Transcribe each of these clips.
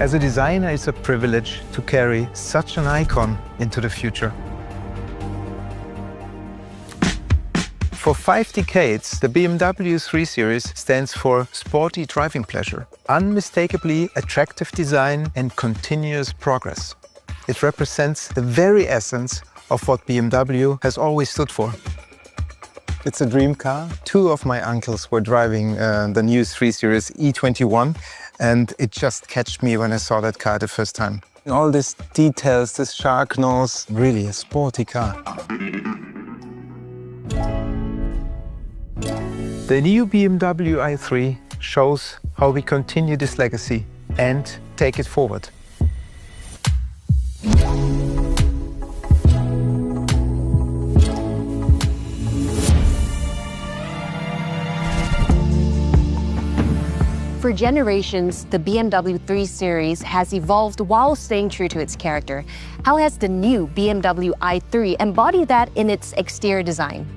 As a designer, it's a privilege to carry such an icon into the future. For 5 decades, the BMW 3 Series stands for sporty driving pleasure, unmistakably attractive design and continuous progress. It represents the very essence of what BMW has always stood for. It's a dream car. 2 of my uncles were driving the new 3 Series E21, and it just catched me when I saw that car the first time. All these details, this shark nose, really a sporty car. The new BMW i3 shows how we continue this legacy and take it forward. For generations, the BMW 3 Series has evolved while staying true to its character. How has the new BMW i3 embodied that in its exterior design?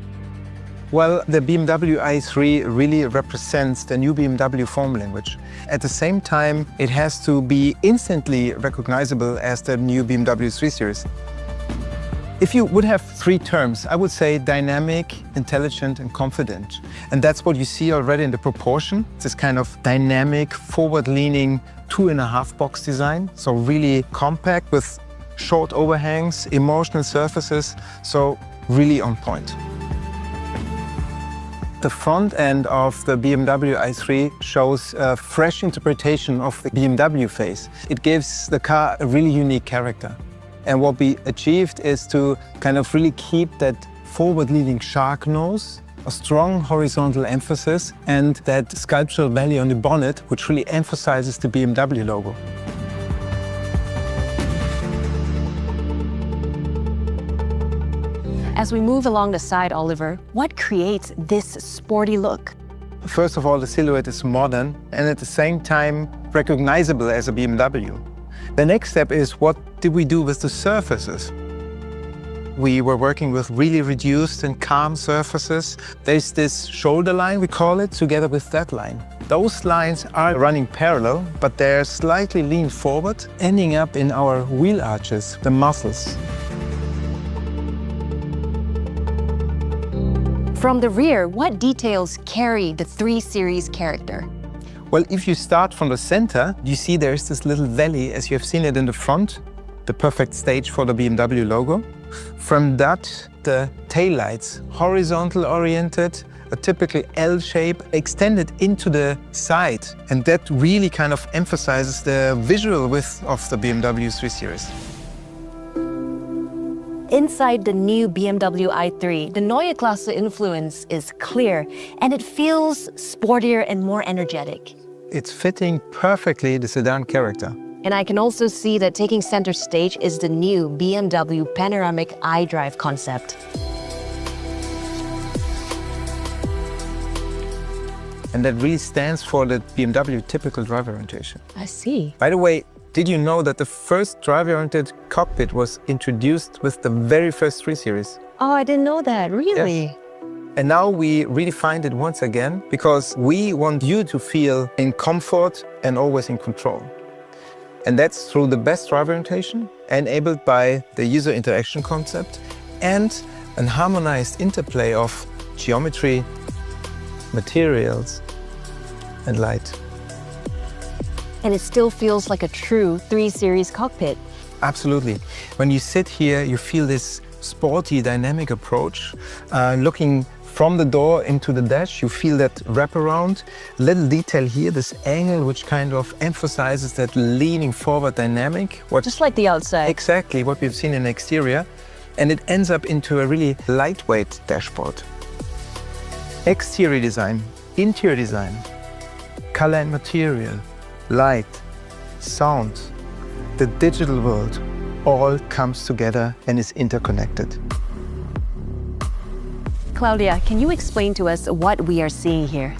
Well, the BMW i3 really represents the new BMW form language. At the same time, it has to be instantly recognizable as the new BMW 3 Series. If you would have 3 terms, I would say dynamic, intelligent, and confident. And that's what you see already in the proportion. It's this kind of dynamic, forward-leaning 2.5 box design. So really compact with short overhangs, emotional surfaces, so really on point. The front end of the BMW i3 shows a fresh interpretation of the BMW face. It gives the car a really unique character. And what we achieved is to kind of really keep that forward-leaning shark nose, a strong horizontal emphasis, and that sculptural valley on the bonnet, which really emphasizes the BMW logo. As we move along the side, Oliver, what creates this sporty look? First of all, the silhouette is modern and at the same time recognizable as a BMW. The next step is, what did we do with the surfaces? We were working with really reduced and calm surfaces. There's this shoulder line, we call it, together with that line. Those lines are running parallel, but they're slightly leaned forward, ending up in our wheel arches, the muscles. From the rear, what details carry the 3 Series character? Well, if you start from the center, you see there's this little valley, as you have seen it in the front, the perfect stage for the BMW logo. From that, the taillights, horizontal oriented, a typically L shape, extended into the side. And that really kind of emphasizes the visual width of the BMW 3 Series. Inside the new BMW i3, the Neue Klasse influence is clear, and it feels sportier and more energetic. It's fitting perfectly the sedan character. And I can also see that taking center stage is the new BMW panoramic iDrive concept. And that really stands for the BMW typical driver orientation. I see. By the way, did you know that the first driver-oriented cockpit was introduced with the very first 3 Series? Oh, I didn't know that. Really? Yes. And now we redefined it once again because we want you to feel in comfort and always in control. And that's through the best driver orientation, enabled by the user interaction concept and an harmonized interplay of geometry, materials, and light. And it still feels like a true 3 Series cockpit. Absolutely. When you sit here, you feel this sporty, dynamic approach. Looking from the door into the dash, you feel that wraparound. Little detail here, this angle, which kind of emphasizes that leaning forward dynamic. Just like the outside. Exactly, what we've seen in the exterior. And it ends up into a really lightweight dashboard. Exterior design, interior design, color and material, light, sound, the digital world, all comes together and is interconnected. Claudia, can you explain to us what we are seeing here?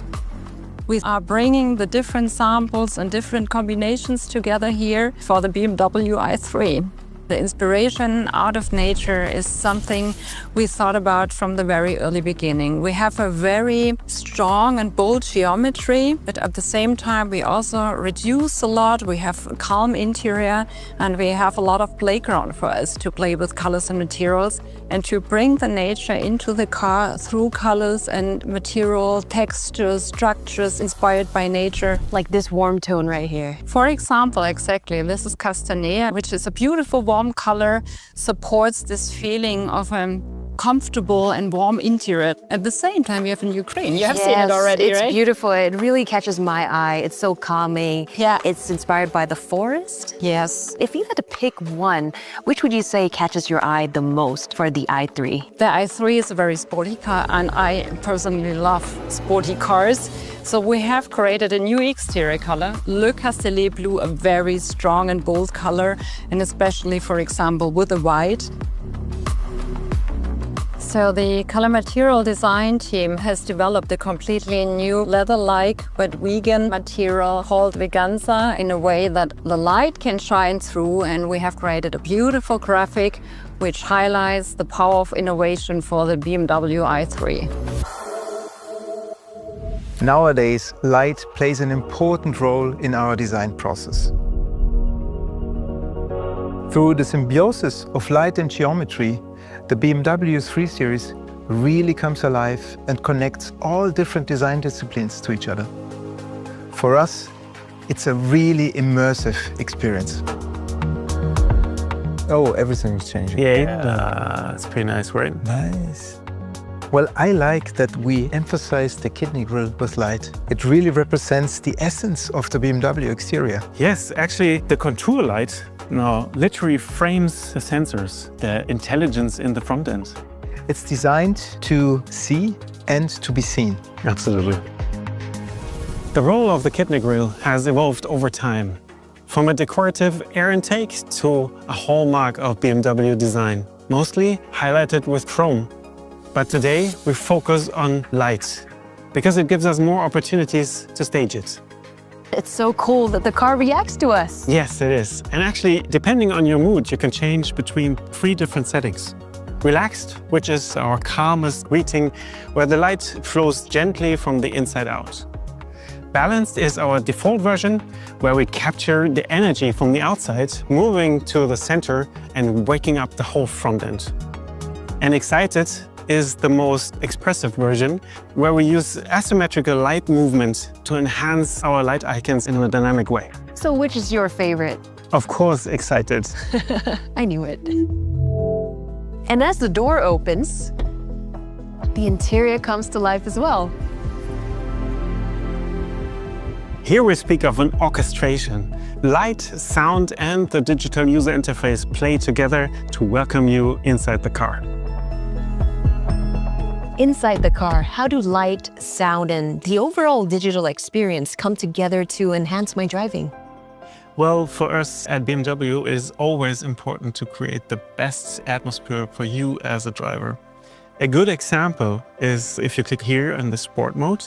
We are bringing the different samples and different combinations together here for the BMW i3. The inspiration out of nature is something we thought about from the very early beginning. We have a very strong and bold geometry, but at the same time we also reduce a lot. We have a calm interior and we have a lot of playground for us to play with colors and materials and to bring the nature into the car through colors and material, textures, structures inspired by nature. Like this warm tone right here. For example, exactly, this is castanea, which is a beautiful warm color, supports this feeling of a comfortable and warm interior. At the same time, we have in Ukraine. You have seen it already, it's right? beautiful. It really catches my eye. It's so calming. Yeah. It's inspired by the forest. Yes. If you had to pick one, which would you say catches your eye the most for the i3? The i3 is a very sporty car, and I personally love sporty cars. So we have created a new exterior color, Le Castellet Blue, a very strong and bold color, and especially, for example, with the white. So the color material design team has developed a completely new leather-like but vegan material called Veganza in a way that the light can shine through, and we have created a beautiful graphic which highlights the power of innovation for the BMW i3. Nowadays, light plays an important role in our design process. Through the symbiosis of light and geometry, the BMW 3 Series really comes alive and connects all different design disciplines to each other. For us, it's a really immersive experience. Oh, everything's changing. Yeah, it's pretty nice, right? Nice. Well, I like that we emphasize the kidney grille with light. It really represents the essence of the BMW exterior. Yes, actually, the contour light now literally frames the sensors, the intelligence in the front end. It's designed to see and to be seen. Absolutely. The role of the kidney grille has evolved over time, from a decorative air intake to a hallmark of BMW design, mostly highlighted with chrome. But today we focus on light, because it gives us more opportunities to stage it. It's so cool that the car reacts to us. Yes, it is. And actually, depending on your mood, you can change between 3 different settings. Relaxed, which is our calmest greeting, where the light flows gently from the inside out. Balanced is our default version, where we capture the energy from the outside, moving to the center and waking up the whole front end. And Excited is the most expressive version, where we use asymmetrical light movement to enhance our light icons in a dynamic way. So which is your favorite? Of course, Excited. I knew it. And as the door opens, the interior comes to life as well. Here we speak of an orchestration. Light, sound, and the digital user interface play together to welcome you inside the car. Inside the car, how do light, sound, and the overall digital experience come together to enhance my driving? Well, for us at BMW, it is always important to create the best atmosphere for you as a driver. A good example is if you click here in the sport mode,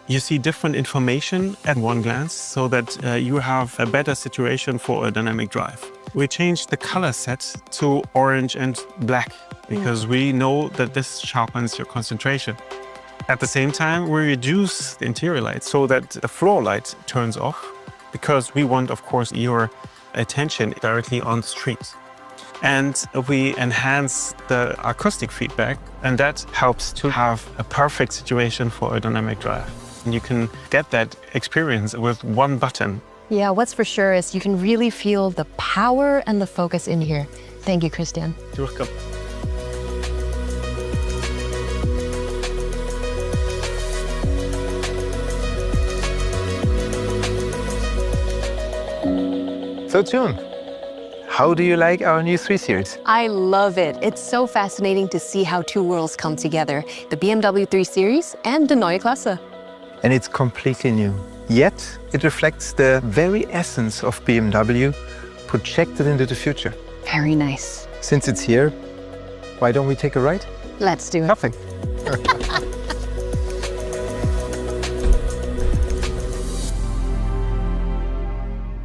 you see different information at one glance so that you have a better situation for a dynamic drive. We changed the color set to orange and black because we know that this sharpens your concentration. At the same time, we reduce the interior light so that the floor light turns off, because we want, of course, your attention directly on the street. And we enhance the acoustic feedback, and that helps to have a perfect situation for a dynamic drive. And you can get that experience with one button. Yeah, what's for sure is you can really feel the power and the focus in here. Thank you, Christian. You're welcome. So June, how do you like our new 3 Series? I love it. It's so fascinating to see how two worlds come together, the BMW 3 Series and the Neue Klasse. And it's completely new. Yet, it reflects the very essence of BMW projected into the future. Very nice. Since it's here, why don't we take a ride? Let's do it. Perfect.